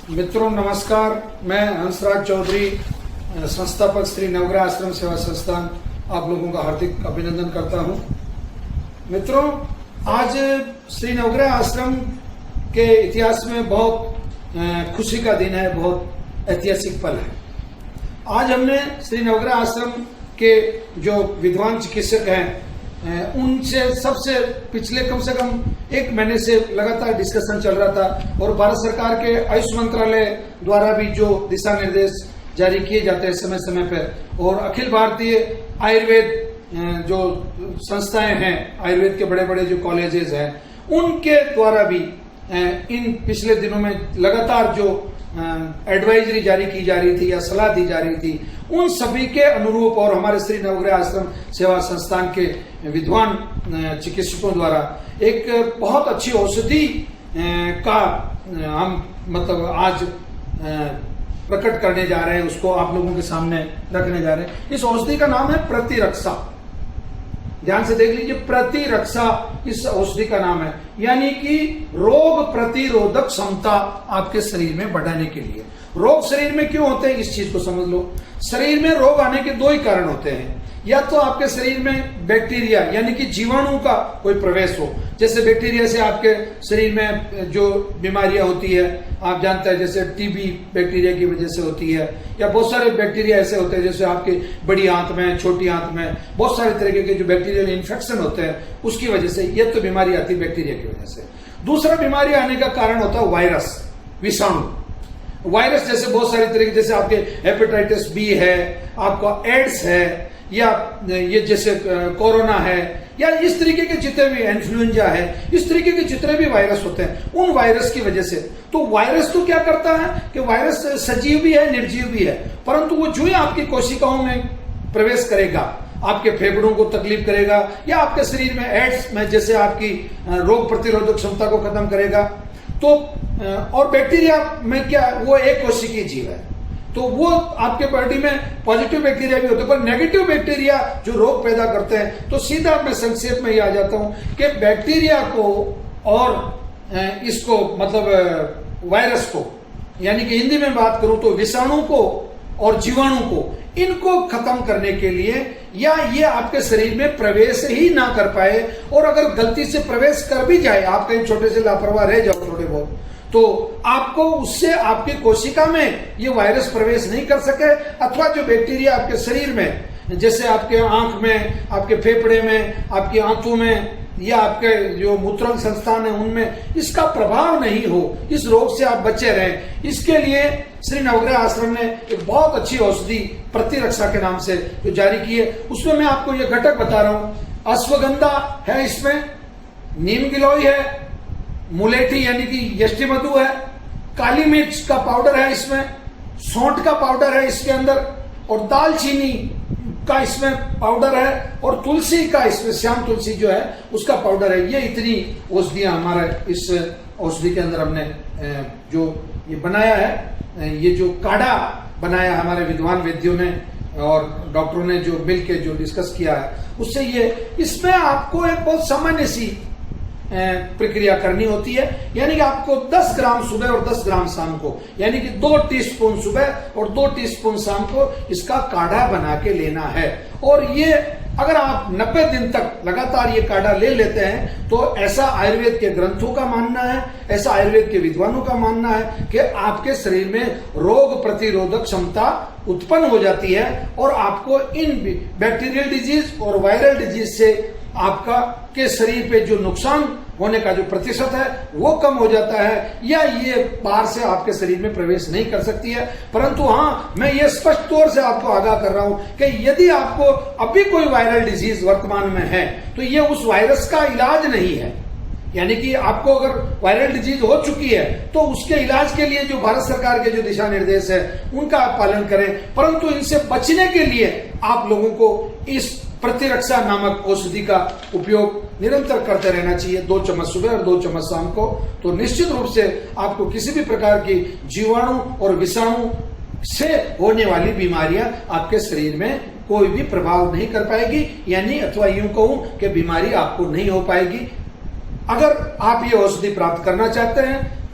मित्रों नमस्कार, मैं हंसराज चौधरी, संस्थापक श्री नवग्रह आश्रम सेवा संस्थान, आप लोगों का हार्दिक अभिनंदन करता हूं। मित्रों, आज श्री नवग्रह आश्रम के इतिहास में बहुत खुशी का दिन है, बहुत ऐतिहासिक पल है। आज हमने श्री नवग्रह आश्रम के जो विद्वान चिकित्सक हैं उनसे सबसे पिछले कम से कम 1 महीने से लगातार डिस्कशन चल रहा था और भारत सरकार के आयुष मंत्रालय द्वारा भी जो दिशा निर्देश जारी किए जाते हैं समय समय पर, और अखिल भारतीय आयुर्वेद जो संस्थाएं हैं, आयुर्वेद के बड़े बड़े जो कॉलेजेस हैं, उनके द्वारा भी इन पिछले दिनों में लगातार जो एडवाइजरी जारी की जा रही थी या सलाह दी जा रही थी, उन सभी के अनुरूप और हमारे श्री नवग्रह आश्रम सेवा संस्थान के विद्वान चिकित्सकों द्वारा एक बहुत अच्छी औषधि का हम आज प्रकट करने जा रहे हैं, उसको आप लोगों के सामने रखने जा रहे हैं। इस औषधि का नाम है प्रतिरक्षा। ध्यान से देख लीजिए, प्रतिरक्षा इस औषधि का नाम है, यानी कि रोग प्रतिरोधक क्षमता आपके शरीर में बढ़ाने के लिए। रोग शरीर में क्यों होते हैं, इस चीज को समझ लो। शरीर में रोग आने के 2 ही कारण होते हैं, या तो आपके शरीर में बैक्टीरिया यानी कि जीवाणु का कोई प्रवेश हो, जैसे बैक्टीरिया से आपके शरीर में जो बीमारियां होती है आप जानते हैं, जैसे टीबी बैक्टीरिया की वजह से होती है, या बहुत सारे बैक्टीरिया ऐसे होते हैं जैसे आपके बड़ी आंत में, छोटी आंत में, बहुत सारे तरीके के जो बैक्टीरियल इन्फेक्शन होते हैं उसकी वजह से ये तो बीमारी आती है बैक्टीरिया की वजह से। दूसरा बीमारी आने का कारण होता है वायरस, विषाणु। वायरस जैसे बहुत सारी तरीके, जैसे आपके हेपेटाइटिस बी है, आपका एड्स है, या ये जैसे कोरोना है, या इस तरीके के जितने भी इन्फ्लुएंजा है, इस तरीके के जितने भी वायरस होते हैं, उन वायरस की वजह से। तो वायरस तो क्या करता है कि वायरस सजीव भी है, निर्जीव भी है, परंतु वो जो ही आपकी कोशिकाओं में प्रवेश करेगा, आपके फेफड़ों को तकलीफ करेगा, या आपके शरीर में एड्स में जैसे आपकी रोग प्रतिरोधक क्षमता को खत्म करेगा। तो और बैक्टीरिया में क्या, वो एक कोशिकीय जीव है, तो वो आपके बॉडी में पॉजिटिव बैक्टीरिया भी होते हैं, पर नेगेटिव बैक्टीरिया जो रोग पैदा करते हैं। तो सीधा मैं संक्षेप में ही आ जाता हूं कि बैक्टीरिया को और इसको वायरस को, यानी कि हिंदी में बात करूं तो विषाणु को और जीवाणु को, इनको खत्म करने के लिए, या ये आपके शरीर में प्रवेश ही ना कर पाए, और अगर गलती से प्रवेश कर भी जाए, आप कहीं छोटे से लापरवाह रह जाओ थोड़े बहुत, तो आपको उससे आपकी कोशिका में ये वायरस प्रवेश नहीं कर सके, अथवा जो बैक्टीरिया आपके शरीर में, जैसे आपके आंख में, आपके फेफड़े में, आपकी आंतों में, या आपके जो मूत्रल संस्थान है उनमें इसका प्रभाव नहीं हो, इस रोग से आप बचे रहें। इसके लिए श्री नवग्रह आश्रम ने एक बहुत अच्छी औषधि प्रतिरक्षा के नाम से जो जारी की है, उसमें मैं आपको ये घटक बता रहा हूं। अश्वगंधा है इसमें, नीम गिलोय है, मुलेठी यानी कि यष्टि मधु है, काली मिर्च का पाउडर है इसमें, सौंठ का पाउडर है इसके अंदर, और दालचीनी का इसमें पाउडर है, और तुलसी का इसमें, श्याम तुलसी जो है उसका पाउडर है। ये इतनी औषधियां हमारा इस औषधि के अंदर हमने जो ये बनाया है, ये जो काढ़ा बनाया हमारे विद्वान वैद्यों ने और डॉक्टरों ने जो मिलके जो डिस्कस किया है, उससे ये, इसमें आपको एक बहुत सामान्य सी प्रक्रिया करनी होती है, यानी कि आपको 10 ग्राम सुबह और 10 ग्राम शाम को, यानी कि 2 टीस्पून सुबह और 2 टीस्पून शाम को इसका काढ़ा बना के लेना है। और ये अगर आप 90 दिन तक लगातार ये काढ़ा ले लेते हैं, तो ऐसा आयुर्वेद के ग्रंथों का मानना है, ऐसा आयुर्वेद के विद्वानों का मानना है कि आपके शरीर में रोग प्रतिरोधक क्षमता उत्पन्न हो जाती है, और आपको इन बैक्टीरियल डिजीज और वायरल डिजीज से आपका के शरीर पे जो नुकसान होने का जो प्रतिशत है वो कम हो जाता है, या ये बाहर से आपके शरीर में प्रवेश नहीं कर सकती है। परंतु हाँ, मैं ये स्पष्ट तौर से आपको आगाह कर रहा हूं कि यदि आपको अभी कोई वायरल डिजीज वर्तमान में है, तो ये उस वायरस का इलाज नहीं है। यानी कि आपको अगर वायरल डिजीज हो चुकी है तो उसके इलाज के लिए जो भारत सरकार के जो दिशा निर्देश है उनका आप पालन करें, परंतु इनसे बचने के लिए आप लोगों को इस प्रतिरक्षा नामक औषधि का उपयोग निरंतर करते रहना चाहिए, 2 चम्मच सुबह और 2 चम्मच शाम को। तो निश्चित रूप से आपको किसी भी प्रकार की जीवाणु और विषाणु से होने वाली बीमारियां आपके शरीर में कोई भी प्रभाव नहीं कर पाएगी, यानी अथवा यूं कहूं कि बीमारी आपको नहीं हो पाएगी। अगर आप ये औषधि प्राप्त करना चाहते हैं